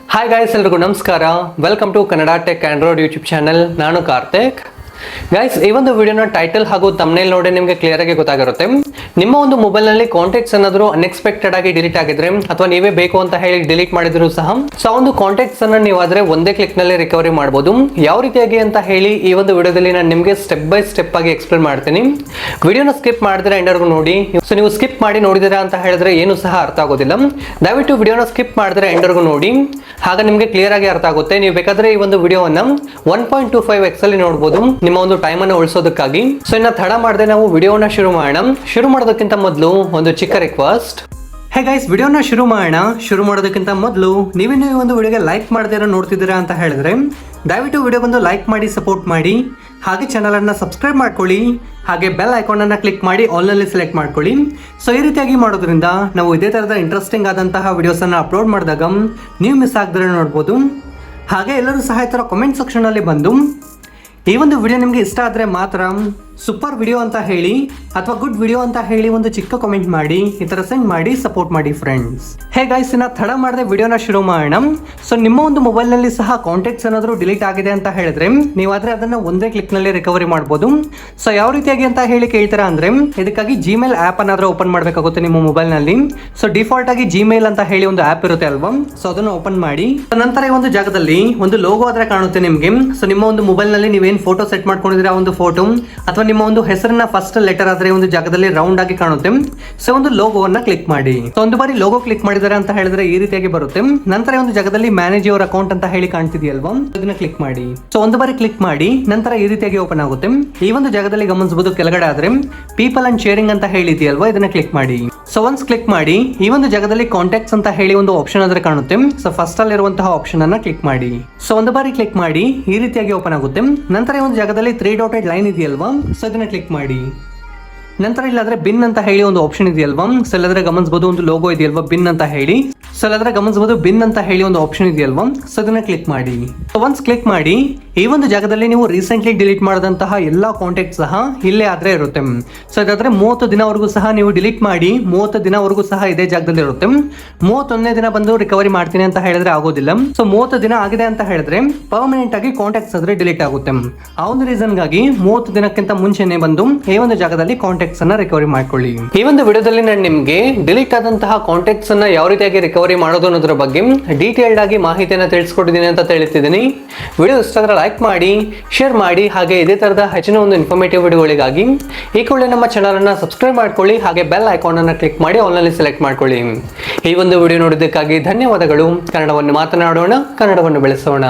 Hi guys, ಎಲ್ರಿಗೂ ನಮಸ್ಕಾರ. Welcome to Kannada tech Android YouTube channel. ನಾನು ಕಾರ್ತಿಕ್. ಗೈಸ್, ಈ ಒಂದು ವಿಡಿಯೋನ ಟೈಟಲ್ ಹಾಗೂ ತಮ್ನೇಲ್ ನೋಡಿ ನಿಮಗೆ ಕ್ಲಿಯರ್ ಆಗಿ ಗೊತ್ತಾಗಿರುತ್ತೆ. ನಿಮ್ಮ ಒಂದು ಮೊಬೈಲ್ನಲ್ಲಿ ಕಾಂಟ್ಯಾಕ್ಟ್ಸ್ ಏನಾದರೂ ಅನ್ಎಕ್ಸ್ಪೆಕ್ಟೆಡ್ ಆಗಿ ಡಿಲೀಟ್ ಆಗಿದ್ರೆ ಅಥವಾ ನೀವೇ ಬೇಕು ಅಂತ ಹೇಳಿ ಡಿಲೀಟ್ ಮಾಡಿದ್ರು ಸಹ ಸೊ ಒಂದು ಕಾಂಟ್ಯಾಕ್ಟ್ಸ್ ಅನ್ನ ನೀವಾದ್ರೆ ಒಂದೇ ಕ್ಲಿಕ್ ನಲ್ಲಿ ರಿಕವರಿ ಮಾಡಬಹುದು. ಯಾವ ರೀತಿಯಾಗಿ ಅಂತ ಹೇಳಿ ಈ ಒಂದು ವಿಡಿಯೋದಲ್ಲಿ ನಾನು ನಿಮಗೆ ಸ್ಟೆಪ್ ಬೈ ಸ್ಟೆಪ್ ಆಗಿ ಎಕ್ಸ್ಪ್ಲೇನ್ ಮಾಡ್ತೀನಿ. ವಿಡಿಯೋನ ಸ್ಕಿಪ್ ಮಾಡಿದ್ರೆ ಎಂಡರ್ಗೂ ನೋಡಿ. ಸೊ ನೀವು ಸ್ಕಿಪ್ ಮಾಡಿ ನೋಡಿದಿರಾ ಅಂತ ಹೇಳಿದ್ರೆ ಏನು ಸಹ ಅರ್ಥ ಆಗೋದಿಲ್ಲ. ದಯವಿಟ್ಟು ವಿಡಿಯೋನ ಸ್ಕಿಪ್ ಮಾಡಿದ್ರೆ ಎಂಡರ್ಗೂ ನೋಡಿ, ಆಗ ನಿಮಗೆ ಕ್ಲಿಯರ್ ಆಗಿ ಅರ್ಥ ಆಗುತ್ತೆ. ನೀವು ಬೇಕಾದ್ರೆ ಈ ಒಂದು ವಿಡಿಯೋವನ್ನ 1.25x ಅಲ್ಲಿ ನೋಡಬಹುದು ನಿಮ್ಮ ಒಂದು ಟೈಮ್ ಅನ್ನು ಉಳಿಸೋದಕ್ಕಾಗಿ. ಸೊ ಇನ್ನ ತಡ ಮಾಡದೆ ನಾವು ವಿಡಿಯೋನ ಶುರು ಮಾಡೋಣ. ಶುರು ಮಾಡೋದಕ್ಕಿಂತ ಮೊದಲು ಒಂದು ಚಿಕ್ಕ ರಿಕ್ವೆಸ್ಟ್. ಹೇ ಗೈಸ್, ವಿಡಿಯೋನ ಶುರು ಮಾಡೋಣ. ಶುರು ಮಾಡೋದಕ್ಕಿಂತ ಮೊದಲು ನೀವೇನು ಈ ಒಂದು ವಿಡಿಯೋಗೆ ಲೈಕ್ ಮಾಡದಿರೋ ನೋಡ್ತಿದ್ದೀರಾ ಅಂತ ಹೇಳಿದ್ರೆ ದಯವಿಟ್ಟು ವಿಡಿಯೋ ಬಂದು ಲೈಕ್ ಮಾಡಿ ಸಪೋರ್ಟ್ ಮಾಡಿ. ಹಾಗೆ ಚಾನಲ್ ಅನ್ನ ಸಬ್ಸ್ಕ್ರೈಬ್ ಮಾಡ್ಕೊಳ್ಳಿ. ಹಾಗೆ ಬೆಲ್ ಐಕಾನ್ ಅನ್ನ ಕ್ಲಿಕ್ ಮಾಡಿ ಆಲ್ ನಲ್ಲಿ ಸೆಲೆಕ್ಟ್ ಮಾಡ್ಕೊಳ್ಳಿ. ಸೊ ಈ ರೀತಿಯಾಗಿ ಮಾಡೋದ್ರಿಂದ ನಾವು ಇದೇ ತರದ ಇಂಟ್ರೆಸ್ಟಿಂಗ್ ಆದಂತಹ ವಿಡಿಯೋಸ್ ಅನ್ನ ಅಪ್ಲೋಡ್ ಮಾಡಿದಾಗ ನೀವು ಮಿಸ್ ಆಗದ್ರೆ ನೋಡ್ಬೋದು. ಹಾಗೆ ಎಲ್ಲರೂ ಸಹ ಈ ತರ ಕಾಮೆಂಟ್ ಸೆಕ್ಷನ್ ಅಲ್ಲಿ ಬಂದು ಈ ಒಂದು ವಿಡಿಯೋ ನಿಮಗೆ ಇಷ್ಟ ಆದರೆ ಮಾತ್ರ ಸೂಪರ್ ವಿಡಿಯೋ ಅಂತ ಹೇಳಿ ಅಥವಾ ಗುಡ್ ವಿಡಿಯೋ ಅಂತ ಹೇಳಿ ಒಂದು ಚಿಕ್ಕ ಕಾಮೆಂಟ್ ಮಾಡಿ ಈ ಥರ ಸೆಂಡ್ ಮಾಡಿ ಸಪೋರ್ಟ್ ಮಾಡಿ ಫ್ರೆಂಡ್ಸ್. ಹೇ ಗೈಸ್, ಇನ್ನ ತಡ ಮಾಡದೆ ವಿಡಿಯೋನ ಶುರು ಮಾಡೋಣ. ಸೊ ನಿಮ್ಮ ಒಂದು ಮೊಬೈಲ್ನಲ್ಲಿ ಸಹ ಕಾಂಟ್ಯಾಕ್ಟ್ಸ್ ಏನಾದರೂ ಡಿಲೀಟ್ ಆಗಿದೆ ಅಂತ ಹೇಳಿದ್ರೆ ನೀವಾದರೆ ಅದನ್ನು ಒಂದೇ ಕ್ಲಿಕ್ನಲ್ಲಿ ರಿಕವರಿ ಮಾಡ್ಬೋದು. ಸೊ ಯಾವ ರೀತಿಯಾಗಿ ಅಂತ ಹೇಳಿ ಕೇಳ್ತೀರಾ ಅಂದರೆ ಇದಕ್ಕಾಗಿ ಜಿಮೇಲ್ ಆ್ಯಪ್ ಅನ್ನಾದರೂ ಓಪನ್ ಮಾಡಬೇಕಾಗುತ್ತೆ ನಿಮ್ಮ ಮೊಬೈಲ್ನಲ್ಲಿ. ಸೊ ಡಿಫಾಲ್ಟ್ ಆಗಿ ಜಿಮೇಲ್ ಅಂತ ಹೇಳಿ ಒಂದು ಆ್ಯಪ್ ಇರುತ್ತೆ ಅಲ್ವಾ, ಸೊ ಅದನ್ನು ಓಪನ್ ಮಾಡಿ. ನಂತರ ಈ ಒಂದು ಜಾಗದಲ್ಲಿ ಒಂದು ಲೋಗೋ ಆದರೆ ಕಾಣುತ್ತೆ ನಿಮಗೆ. ಸೊ ನಿಮ್ಮ ಒಂದು ಮೊಬೈಲ್ನಲ್ಲಿ ನೀವೇನು ಫೋಟೋ ಸೆಟ್ ಮಾಡ್ಕೊಂಡಿದ್ರೆ ಒಂದು ಫೋಟೋ ಅಥವಾ ನಿಮ್ಮ ಒಂದು ಹೆಸರಿನ ಫಸ್ಟ್ ಲೆಟರ್ ಆದ್ರೆ ಒಂದು ಜಾಗದಲ್ಲಿ ರೌಂಡ್ ಆಗಿ ಕಾಣುತ್ತೆ. ಸೊ ಒಂದು ಲೋಗೋವನ್ನ ಕ್ಲಿಕ್ ಮಾಡಿ. ಸೊ ಒಂದು ಬಾರಿ ಲೋಗೋ ಕ್ಲಿಕ್ ಮಾಡಿದರೆ ಅಂತ ಹೇಳಿದ್ರೆ ಈ ರೀತಿಯಾಗಿ ಬರುತ್ತೆ. ನಂತರ ಒಂದು ಜಾಗದಲ್ಲಿ ಮ್ಯಾನೇಜ್ ಯುವರ್ ಅಕೌಂಟ್ ಅಂತ ಹೇಳಿ ಕಾಣ್ತಿದೆಯಲ್ವಾ, ಅದನ್ನ ಕ್ಲಿಕ್ ಮಾಡಿ. ಸೊ ಒಂದು ಬಾರಿ ಕ್ಲಿಕ್ ಮಾಡಿ ನಂತರ ಈ ರೀತಿಯಾಗಿ ಓಪನ್ ಆಗುತ್ತೆ. ಈ ಒಂದು ಜಾಗದಲ್ಲಿ ಗಮನಿಸಬಹುದು ಕೆಳಗಡೆ ಆದ್ರೆ ಪೀಪಲ್ ಅಂಡ್ ಶೇರಿಂಗ್ ಅಂತ ಹೇಳಿದೆಯಲ್ವಾ, ಇದನ್ನ ಕ್ಲಿಕ್ ಮಾಡಿ. ಸೊ ಒನ್ಸ್ ಕ್ಲಿಕ್ ಮಾಡಿ ಈ ಒಂದು ಜಾಗದಲ್ಲಿ ಕಾಂಟ್ಯಾಕ್ಟ್ಸ್ ಅಂತ ಹೇಳಿ ಒಂದು ಆಪ್ಷನ್ ಆದ್ರೆ ಕಾಣುತ್ತೆ. ಸೊ ಫಸ್ಟ್ ಅಲ್ಲಿ ಇರುವಂತಹ ಆಪ್ಷನ್ ಅನ್ನ ಕ್ಲಿಕ್ ಮಾಡಿ. ಸೊ ಒಂದು ಬಾರಿ ಕ್ಲಿಕ್ ಮಾಡಿ ಈ ರೀತಿಯಾಗಿ ಓಪನ್ ಆಗುತ್ತೆ. ನಂತರ ಈ ಒಂದು ಜಾಗದಲ್ಲಿ 3 ಡಾಟೆಡ್ ಲೈನ್ ಇದೆಯಲ್ವಾ, ಸೊ ಇದನ್ನ ಕ್ಲಿಕ್ ಮಾಡಿ. ನಂತರ ಇಲ್ಲಾದ್ರೆ ಬಿನ್ ಅಂತ ಹೇಳಿ ಒಂದು ಆಪ್ಷನ್ ಇದೆಯಲ್ವಾ, ಸೊ ಇಲ್ಲಾದ್ರೆ ಗಮನಿಸಬಹುದು ಒಂದು ಲೋಗೋ ಇದೆಯಲ್ವಾ ಬಿನ್ ಅಂತ ಹೇಳಿ. ಸೊ ಇಲ್ಲಾದ್ರೆ ಗಮನಿಸಬಹುದು ಬಿನ್ ಅಂತ ಹೇಳಿ ಒಂದು ಆಪ್ಷನ್ ಇದೆಯಲ್ವಾ, ಸೊ ಇದನ್ನ ಕ್ಲಿಕ್ ಮಾಡಿ. ಒನ್ಸ್ ಕ್ಲಿಕ್ ಮಾಡಿ ಈ ಒಂದು ಜಾಗದಲ್ಲಿ ನೀವು ರೀಸೆಂಟ್ಲಿ ಡಿಲೀಟ್ ಮಾಡಿದಂತಹ ಎಲ್ಲಾ ಕಾಂಟ್ಯಾಕ್ಟ್ ಸಹ ಇಲ್ಲೇ ಆದ್ರೆ ಇರುತ್ತೆ. ಸೊ ಇದಾದ್ರೆ 30 ದಿನವರೆಗೂ ಸಹ ನೀವು ಡಿಲೀಟ್ ಮಾಡಿ 30 ದಿನವರೆಗೂ ಸಹ ಇದೇ ಜಾಗದಲ್ಲಿ ಇರುತ್ತೆ. 31ನೇ ದಿನ ಬಂದು ರಿಕವರಿ ಮಾಡ್ತೀನಿ ಅಂತ ಹೇಳಿದ್ರೆ ಆಗೋದಿಲ್ಲ. ಸೊ 30 ದಿನ ಆಗಿದೆ ಅಂತ ಹೇಳಿದ್ರೆ ಪರ್ಮನೆಂಟ್ ಆಗಿ ಕಾಂಟ್ಯಾಕ್ಟ್ಸ್ ಆದ್ರೆ ಡಿಲೀಟ್ ಆಗುತ್ತೆ. ಆ ಒಂದು ರೀಸನ್ ಗಾಗಿ 30 ದಿನಕ್ಕಿಂತ ಮುಂಚೆನೆ ಬಂದು ಈ ಒಂದು ಜಾಗದಲ್ಲಿ ಕಾಂಟ್ಯಾಕ್ಟ್ಸ್ ಅನ್ನ ರಿಕವರಿ ಮಾಡ್ಕೊಳ್ಳಿ. ಈ ಒಂದು ವಿಡಿಯೋದಲ್ಲಿ ನಾನು ನಿಮ್ಗೆ ಡಿಲೀಟ್ ಆದಂತಹ ಕಾಂಟ್ಯಾಕ್ಟ್ಸ್ ಅನ್ನ ಯಾವ ರೀತಿಯಾಗಿ ರಿಕವರಿ ಮಾಡೋದು ಅನ್ನೋದ್ರ ಬಗ್ಗೆ ಡೀಟೇಲ್ಡ್ ಆಗಿ ಮಾಹಿತಿಯನ್ನ ತಿಳಿಸ್ಕೊಟ್ಟಿದ್ದೀನಿ ಅಂತ ತಿಳಿಸಿದ್ದೀನಿ. ವಿಡಿಯೋ ಇಷ್ಟ ಆದ್ರೆ ಲೈಕ್ ಮಾಡಿ, ಶೇರ್ ಮಾಡಿ. ಹಾಗೆ ಇದೇ ತರದ ಹೆಚ್ಚಿನ ಒಂದು ಇನ್ಫಾರ್ಮೇಟಿವ್ ವಿಡಿಯೋಗಳಿಗಾಗಿ ಈ ಕೂಡಲೇ ನಮ್ಮ ಚಾನಲ್ ಅನ್ನ ಸಬ್ಸ್ಕ್ರೈಬ್ ಮಾಡ್ಕೊಳ್ಳಿ. ಹಾಗೆ ಬೆಲ್ ಐಕಾನ್ ಅನ್ನ ಕ್ಲಿಕ್ ಮಾಡಿ ಆಲ್ ನಲ್ಲಿ ಸೆಲೆಕ್ಟ್ ಮಾಡ್ಕೊಳ್ಳಿ. ಈ ಒಂದು ವಿಡಿಯೋ ನೋಡಿದ್ದಕ್ಕಾಗಿ ಧನ್ಯವಾದಗಳು. ಕನ್ನಡವನ್ನು ಮಾತನಾಡೋಣ, ಕನ್ನಡವನ್ನು ಬೆಳೆಸೋಣ.